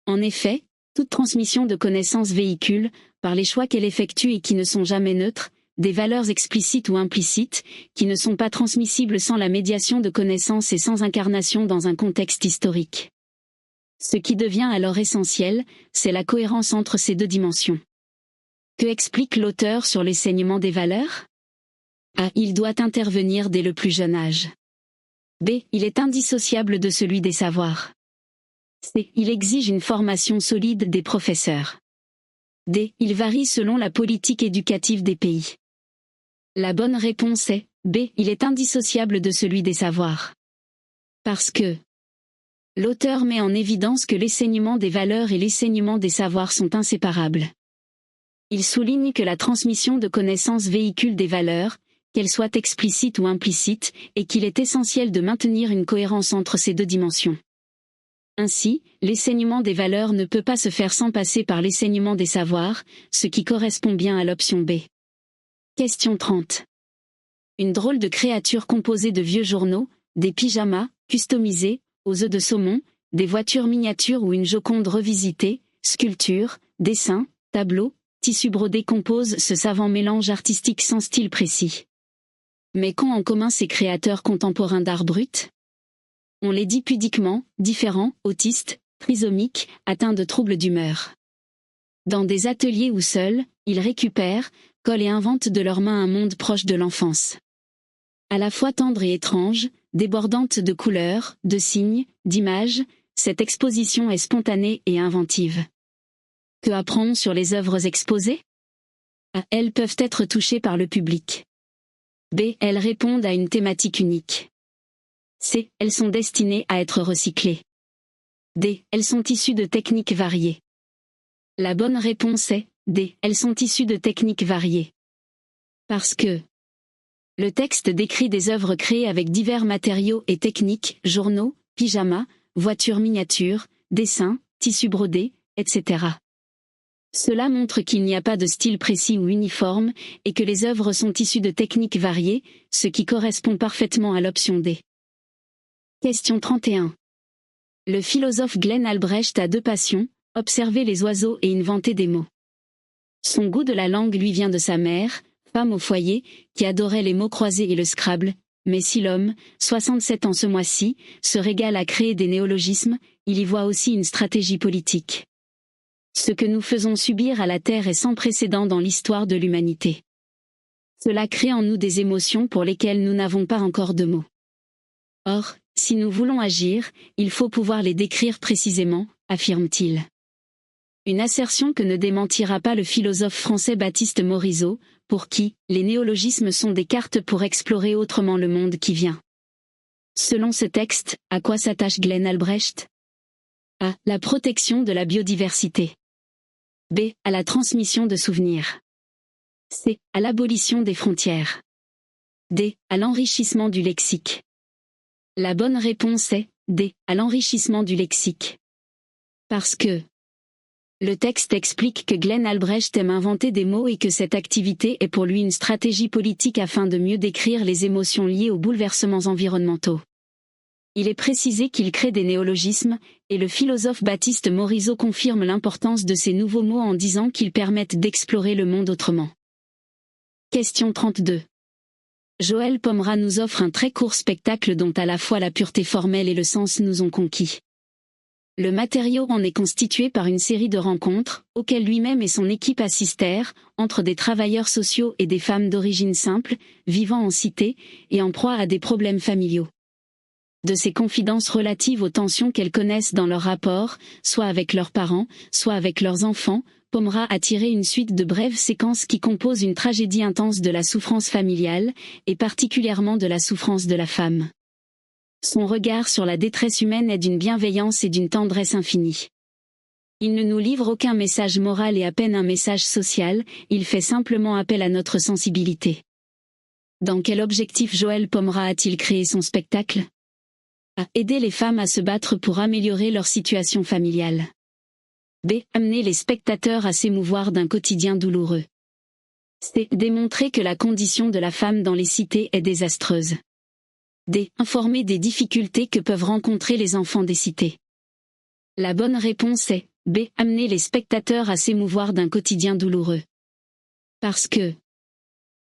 En effet, toute transmission de connaissances véhicule, par les choix qu'elle effectue et qui ne sont jamais neutres, des valeurs explicites ou implicites, qui ne sont pas transmissibles sans la médiation de connaissances et sans incarnation dans un contexte historique. Ce qui devient alors essentiel, c'est la cohérence entre ces 2 dimensions. Que explique l'auteur sur l'enseignement des valeurs? A. Il doit intervenir dès le plus jeune âge. B. Il est indissociable de celui des savoirs. C. Il exige une formation solide des professeurs. D. Il varie selon la politique éducative des pays. La bonne réponse est B. Il est indissociable de celui des savoirs. Parce que l'auteur met en évidence que l'enseignement des valeurs et l'enseignement des savoirs sont inséparables. Il souligne que la transmission de connaissances véhicule des valeurs, qu'elles soient explicites ou implicites, et qu'il est essentiel de maintenir une cohérence entre ces 2 dimensions. Ainsi, l'enseignement des valeurs ne peut pas se faire sans passer par l'enseignement des savoirs, ce qui correspond bien à l'option B. Question 30. Une drôle de créature composée de vieux journaux, des pyjamas, customisés, aux œufs de saumon, des voitures miniatures ou une Joconde revisitée, sculptures, dessins, tableaux, tissus brodés composent ce savant mélange artistique sans style précis. Mais qu'ont en commun ces créateurs contemporains d'art brut? On les dit pudiquement, différents, autistes, trisomiques, atteints de troubles d'humeur. Dans des ateliers ou seuls, ils récupèrent, collent et inventent de leurs mains un monde proche de l'enfance. À la fois tendre et étrange, débordante de couleurs, de signes, d'images, cette exposition est spontanée et inventive. Que apprend-on sur les œuvres exposées? A. Elles peuvent être touchées par le public. B. Elles répondent à une thématique unique. C. Elles sont destinées à être recyclées. D. Elles sont issues de techniques variées. La bonne réponse est D. Elles sont issues de techniques variées. Parce que le texte décrit des œuvres créées avec divers matériaux et techniques, journaux, pyjamas, voitures miniatures, dessins, tissus brodés, etc. Cela montre qu'il n'y a pas de style précis ou uniforme, et que les œuvres sont issues de techniques variées, ce qui correspond parfaitement à l'option D. Question 31. Le philosophe Glenn Albrecht a deux passions, observer les oiseaux et inventer des mots. Son goût de la langue lui vient de sa mère, femme au foyer, qui adorait les mots croisés et le Scrabble, mais si l'homme, 67 ans ce mois-ci, se régale à créer des néologismes, il y voit aussi une stratégie politique. Ce que nous faisons subir à la Terre est sans précédent dans l'histoire de l'humanité. Cela crée en nous des émotions pour lesquelles nous n'avons pas encore de mots. Or, si nous voulons agir, il faut pouvoir les décrire précisément, affirme-t-il. Une assertion que ne démentira pas le philosophe français Baptiste Morisot, pour qui les néologismes sont des cartes pour explorer autrement le monde qui vient. Selon ce texte, à quoi s'attache Glenn Albrecht? A. La protection de la biodiversité. B. À la transmission de souvenirs. C. À l'abolition des frontières. D. À l'enrichissement du lexique. La bonne réponse est D. À l'enrichissement du lexique. Parce que le texte explique que Glenn Albrecht aime inventer des mots et que cette activité est pour lui une stratégie politique afin de mieux décrire les émotions liées aux bouleversements environnementaux. Il est précisé qu'il crée des néologismes, et le philosophe Baptiste Morisot confirme l'importance de ces nouveaux mots en disant qu'ils permettent d'explorer le monde autrement. Question 32. Joël Pomera nous offre un très court spectacle dont à la fois la pureté formelle et le sens nous ont conquis. Le matériau en est constitué par une série de rencontres, auxquelles lui-même et son équipe assistèrent, entre des travailleurs sociaux et des femmes d'origine simple, vivant en cité, et en proie à des problèmes familiaux. De ces confidences relatives aux tensions qu'elles connaissent dans leur rapport, soit avec leurs parents, soit avec leurs enfants, Pomera a tiré une suite de brèves séquences qui composent une tragédie intense de la souffrance familiale, et particulièrement de la souffrance de la femme. Son regard sur la détresse humaine est d'une bienveillance et d'une tendresse infinie. Il ne nous livre aucun message moral et à peine un message social, il fait simplement appel à notre sensibilité. Dans quel objectif Joël Pomera a-t-il créé son spectacle? A. Aider les femmes à se battre pour améliorer leur situation familiale. B. Amener les spectateurs à s'émouvoir d'un quotidien douloureux. C. Démontrer que la condition de la femme dans les cités est désastreuse. D. Informer des difficultés que peuvent rencontrer les enfants des cités. La bonne réponse est B. Amener les spectateurs à s'émouvoir d'un quotidien douloureux. Parce que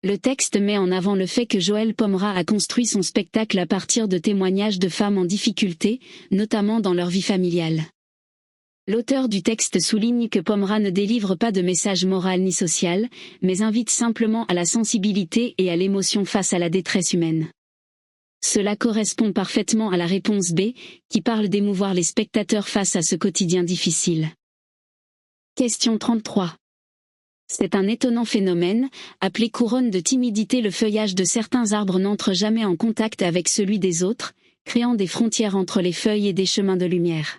le texte met en avant le fait que Joël Pomera a construit son spectacle à partir de témoignages de femmes en difficulté, notamment dans leur vie familiale. L'auteur du texte souligne que Pomera ne délivre pas de message moral ni social, mais invite simplement à la sensibilité et à l'émotion face à la détresse humaine. Cela correspond parfaitement à la réponse B, qui parle d'émouvoir les spectateurs face à ce quotidien difficile. Question 33. C'est un étonnant phénomène, appelé couronne de timidité. Le feuillage de certains arbres n'entre jamais en contact avec celui des autres, créant des frontières entre les feuilles et des chemins de lumière.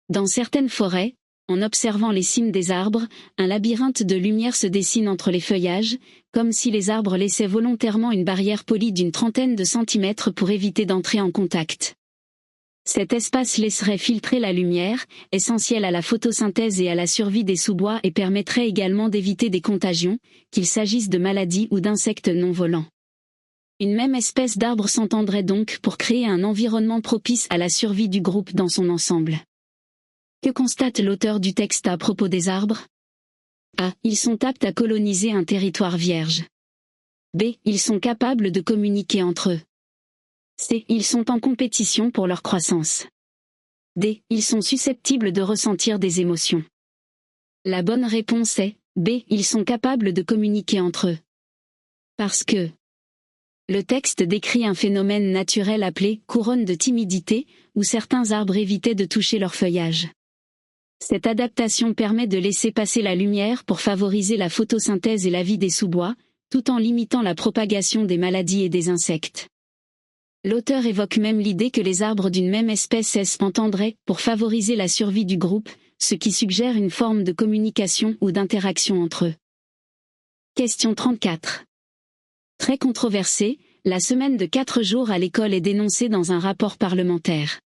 Dans certaines forêts, en observant les cimes des arbres, un labyrinthe de lumière se dessine entre les feuillages, comme si les arbres laissaient volontairement une barrière polie d'une trentaine de centimètres pour éviter d'entrer en contact. Cet espace laisserait filtrer la lumière, essentielle à la photosynthèse et à la survie des sous-bois, et permettrait également d'éviter des contagions, qu'il s'agisse de maladies ou d'insectes non volants. Une même espèce d'arbre s'entendrait donc pour créer un environnement propice à la survie du groupe dans son ensemble. Que constate l'auteur du texte à propos des arbres? A. Ils sont aptes à coloniser un territoire vierge. B. Ils sont capables de communiquer entre eux. C. Ils sont en compétition pour leur croissance. D. Ils sont susceptibles de ressentir des émotions. La bonne réponse est B. Ils sont capables de communiquer entre eux. Parce que le texte décrit un phénomène naturel appelé couronne de timidité, où certains arbres évitaient de toucher leur feuillage. Cette adaptation permet de laisser passer la lumière pour favoriser la photosynthèse et la vie des sous-bois, tout en limitant la propagation des maladies et des insectes. L'auteur évoque même l'idée que les arbres d'une même espèce s'entendraient pour favoriser la survie du groupe, ce qui suggère une forme de communication ou d'interaction entre eux. Question 34. Très controversée, la semaine de 4 jours à l'école est dénoncée dans un rapport parlementaire.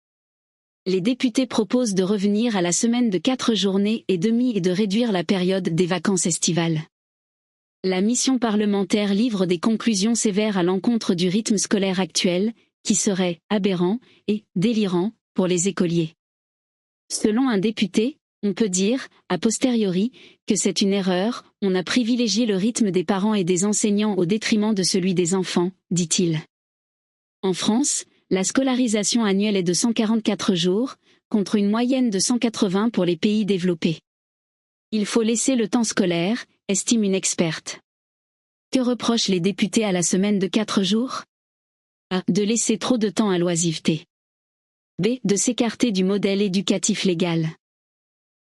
Les députés proposent de revenir à la semaine de 4 journées et demie et de réduire la période des vacances estivales. La mission parlementaire livre des conclusions sévères à l'encontre du rythme scolaire actuel, qui serait aberrant et délirant pour les écoliers. Selon un député, on peut dire, a posteriori, que c'est une erreur, on a privilégié le rythme des parents et des enseignants au détriment de celui des enfants, dit-il. En France, la scolarisation annuelle est de 144 jours, contre une moyenne de 180 pour les pays développés. Il faut laisser le temps scolaire, estime une experte. Que reprochent les députés à la semaine de 4 jours? A. De laisser trop de temps à l'oisiveté. B. De s'écarter du modèle éducatif légal.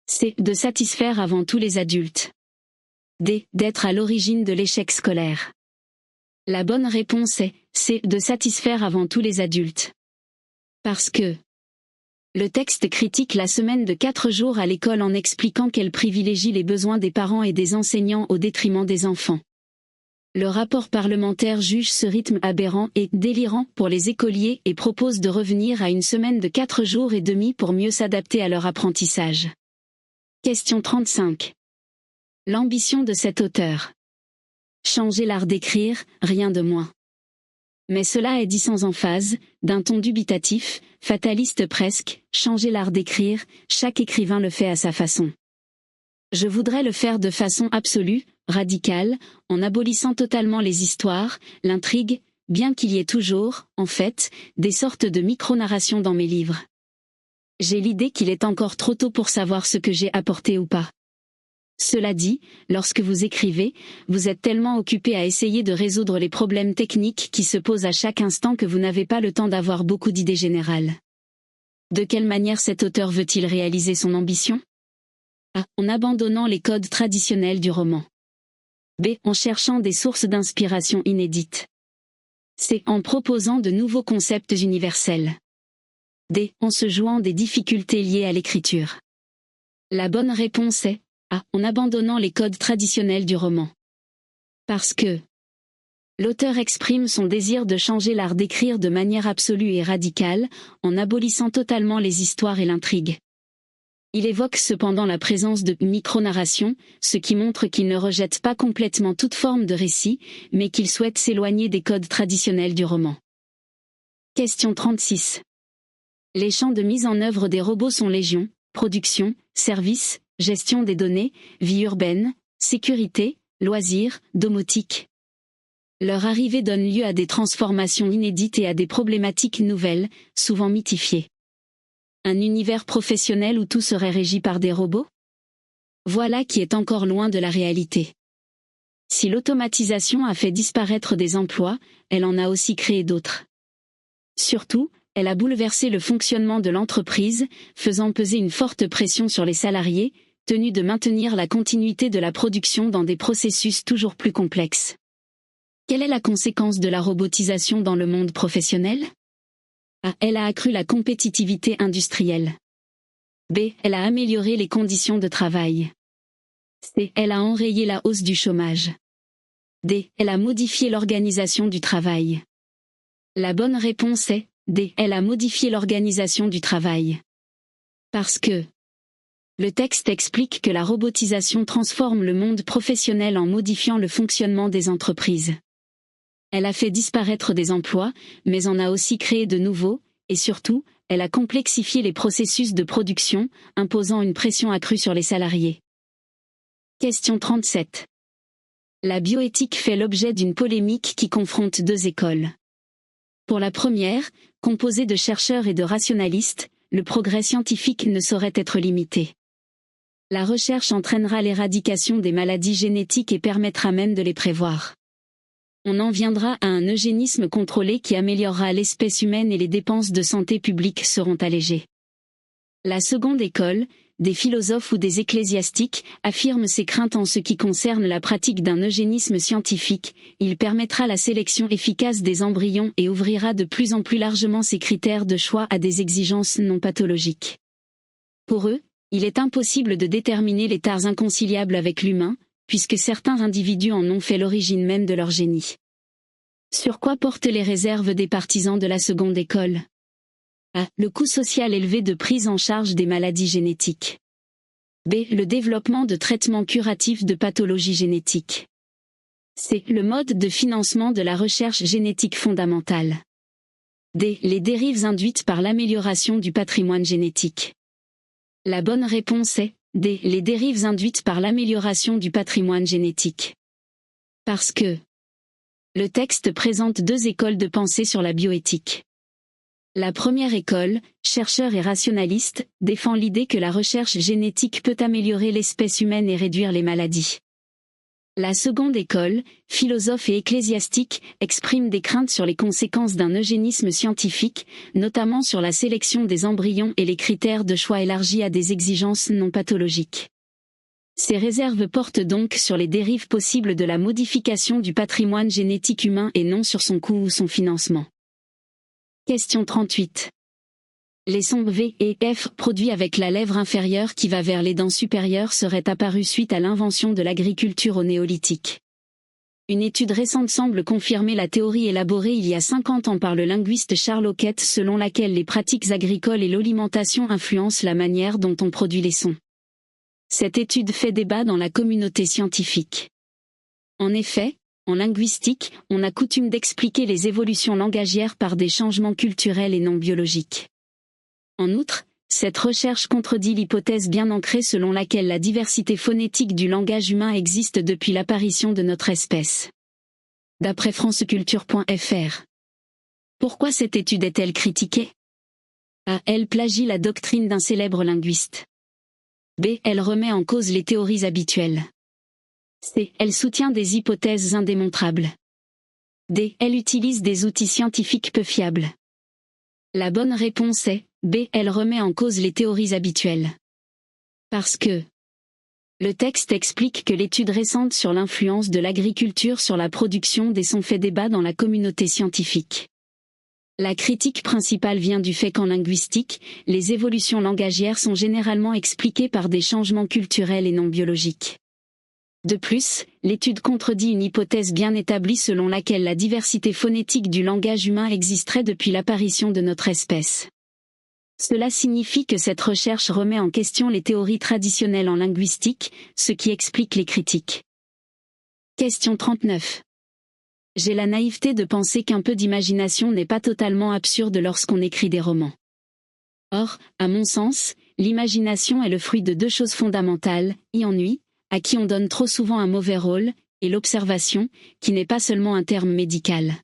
C. De satisfaire avant tout les adultes. D. D'être à l'origine de l'échec scolaire. La bonne réponse est C. De satisfaire avant tout les adultes. Parce que le texte critique la semaine de 4 jours à l'école en expliquant qu'elle privilégie les besoins des parents et des enseignants au détriment des enfants. Le rapport parlementaire juge ce rythme aberrant et délirant pour les écoliers et propose de revenir à une semaine de 4 jours et demi pour mieux s'adapter à leur apprentissage. Question 35. L'ambition de cet auteur. Changer l'art d'écrire, rien de moins. Mais cela est dit sans emphase, d'un ton dubitatif, fataliste presque, changer l'art d'écrire, chaque écrivain le fait à sa façon. Je voudrais le faire de façon absolue, radicale, en abolissant totalement les histoires, l'intrigue, bien qu'il y ait toujours, en fait, des sortes de micro-narrations dans mes livres. J'ai l'idée qu'il est encore trop tôt pour savoir ce que j'ai apporté ou pas. Cela dit, lorsque vous écrivez, vous êtes tellement occupé à essayer de résoudre les problèmes techniques qui se posent à chaque instant que vous n'avez pas le temps d'avoir beaucoup d'idées générales. De quelle manière cet auteur veut-il réaliser son ambition? A. En abandonnant les codes traditionnels du roman. B. En cherchant des sources d'inspiration inédites. C. En proposant de nouveaux concepts universels. D. En se jouant des difficultés liées à l'écriture. La bonne réponse est A. En abandonnant les codes traditionnels du roman. Parce que l'auteur exprime son désir de changer l'art d'écrire de manière absolue et radicale, en abolissant totalement les histoires et l'intrigue. Il évoque cependant la présence de micro-narrations, ce qui montre qu'il ne rejette pas complètement toute forme de récit, mais qu'il souhaite s'éloigner des codes traditionnels du roman. Question 36. Les champs de mise en œuvre des robots sont légion: production, services, gestion des données, vie urbaine, sécurité, loisirs, domotique. Leur arrivée donne lieu à des transformations inédites et à des problématiques nouvelles, souvent mythifiées. Un univers professionnel où tout serait régi par des robots? Voilà qui est encore loin de la réalité. Si l'automatisation a fait disparaître des emplois, elle en a aussi créé d'autres. Surtout, elle a bouleversé le fonctionnement de l'entreprise, faisant peser une forte pression sur les salariés, tenus de maintenir la continuité de la production dans des processus toujours plus complexes. Quelle est la conséquence de la robotisation dans le monde professionnel? A. Elle a accru la compétitivité industrielle. B. Elle a amélioré les conditions de travail. C. Elle a enrayé la hausse du chômage. D. Elle a modifié l'organisation du travail. La bonne réponse est D. Elle a modifié l'organisation du travail. Parce que le texte explique que la robotisation transforme le monde professionnel en modifiant le fonctionnement des entreprises. Elle a fait disparaître des emplois, mais en a aussi créé de nouveaux, et surtout, elle a complexifié les processus de production, imposant une pression accrue sur les salariés. Question 37. La bioéthique fait l'objet d'une polémique qui confronte deux écoles. Pour la première, composée de chercheurs et de rationalistes, le progrès scientifique ne saurait être limité. La recherche entraînera l'éradication des maladies génétiques et permettra même de les prévoir. On en viendra à un eugénisme contrôlé qui améliorera l'espèce humaine et les dépenses de santé publique seront allégées. La seconde école, des philosophes ou des ecclésiastiques, affirme ses craintes en ce qui concerne la pratique d'un eugénisme scientifique. Il permettra la sélection efficace des embryons et ouvrira de plus en plus largement ses critères de choix à des exigences non pathologiques. Pour eux, il est impossible de déterminer les tares inconciliables avec l'humain, puisque certains individus en ont fait l'origine même de leur génie. Sur quoi portent les réserves des partisans de la seconde école? A. Le coût social élevé de prise en charge des maladies génétiques. B. Le développement de traitements curatifs de pathologies génétiques. C. Le mode de financement de la recherche génétique fondamentale. D. Les dérives induites par l'amélioration du patrimoine génétique. La bonne réponse est D. Les dérives induites par l'amélioration du patrimoine génétique. Parce que le texte présente deux écoles de pensée sur la bioéthique. La première école, chercheur et rationaliste, défend l'idée que la recherche génétique peut améliorer l'espèce humaine et réduire les maladies. La seconde école, philosophe et ecclésiastique, exprime des craintes sur les conséquences d'un eugénisme scientifique, notamment sur la sélection des embryons et les critères de choix élargis à des exigences non pathologiques. Ces réserves portent donc sur les dérives possibles de la modification du patrimoine génétique humain et non sur son coût ou son financement. Question 38. Les sons V et F produits avec la lèvre inférieure qui va vers les dents supérieures seraient apparus suite à l'invention de l'agriculture au néolithique. Une étude récente semble confirmer la théorie élaborée il y a 50 ans par le linguiste Charles Hauquet selon laquelle les pratiques agricoles et l'alimentation influencent la manière dont on produit les sons. Cette étude fait débat dans la communauté scientifique. En effet, en linguistique, on a coutume d'expliquer les évolutions langagières par des changements culturels et non biologiques. En outre, cette recherche contredit l'hypothèse bien ancrée selon laquelle la diversité phonétique du langage humain existe depuis l'apparition de notre espèce. D'après franceculture.fr. Pourquoi cette étude est-elle critiquée? A. Elle plagie la doctrine d'un célèbre linguiste. B. Elle remet en cause les théories habituelles. C. Elle soutient des hypothèses indémontrables. D. Elle utilise des outils scientifiques peu fiables. La bonne réponse est B. Elle remet en cause les théories habituelles. Parce que le texte explique que l'étude récente sur l'influence de l'agriculture sur la production des sons fait débat dans la communauté scientifique. La critique principale vient du fait qu'en linguistique, les évolutions langagières sont généralement expliquées par des changements culturels et non biologiques. De plus, l'étude contredit une hypothèse bien établie selon laquelle la diversité phonétique du langage humain existerait depuis l'apparition de notre espèce. Cela signifie que cette recherche remet en question les théories traditionnelles en linguistique, ce qui explique les critiques. Question 39. J'ai la naïveté de penser qu'un peu d'imagination n'est pas totalement absurde lorsqu'on écrit des romans. Or, à mon sens, l'imagination est le fruit de deux choses fondamentales, ennui, à qui on donne trop souvent un mauvais rôle, et l'observation, qui n'est pas seulement un terme médical.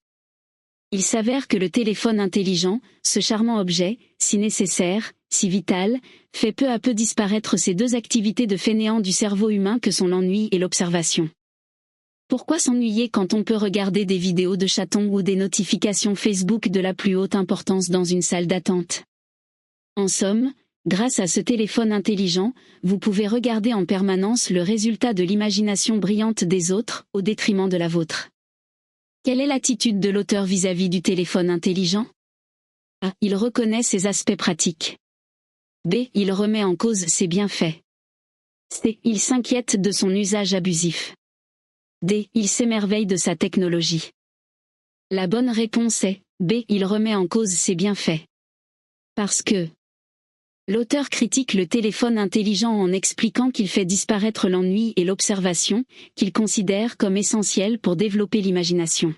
Il s'avère que le téléphone intelligent, ce charmant objet, si nécessaire, si vital, fait peu à peu disparaître ces deux activités de fainéant du cerveau humain que sont l'ennui et l'observation. Pourquoi s'ennuyer quand on peut regarder des vidéos de chatons ou des notifications Facebook de la plus haute importance dans une salle d'attente? En somme, grâce à ce téléphone intelligent, vous pouvez regarder en permanence le résultat de l'imagination brillante des autres, au détriment de la vôtre. Quelle est l'attitude de l'auteur vis-à-vis du téléphone intelligent? A. Il reconnaît ses aspects pratiques. B. Il remet en cause ses bienfaits. C. Il s'inquiète de son usage abusif. D. Il s'émerveille de sa technologie. La bonne réponse est B. Il remet en cause ses bienfaits. Parce que l'auteur critique le téléphone intelligent en expliquant qu'il fait disparaître l'ennui et l'observation, qu'il considère comme essentiels pour développer l'imagination.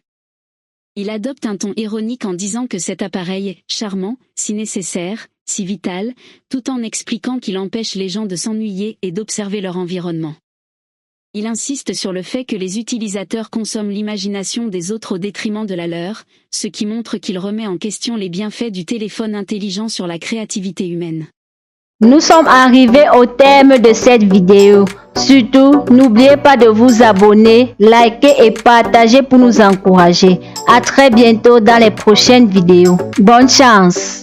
Il adopte un ton ironique en disant que cet appareil est charmant, si nécessaire, si vital, tout en expliquant qu'il empêche les gens de s'ennuyer et d'observer leur environnement. Il insiste sur le fait que les utilisateurs consomment l'imagination des autres au détriment de la leur, ce qui montre qu'il remet en question les bienfaits du téléphone intelligent sur la créativité humaine. Nous sommes arrivés au terme de cette vidéo. Surtout, n'oubliez pas de vous abonner, liker et partager pour nous encourager. À très bientôt dans les prochaines vidéos. Bonne chance!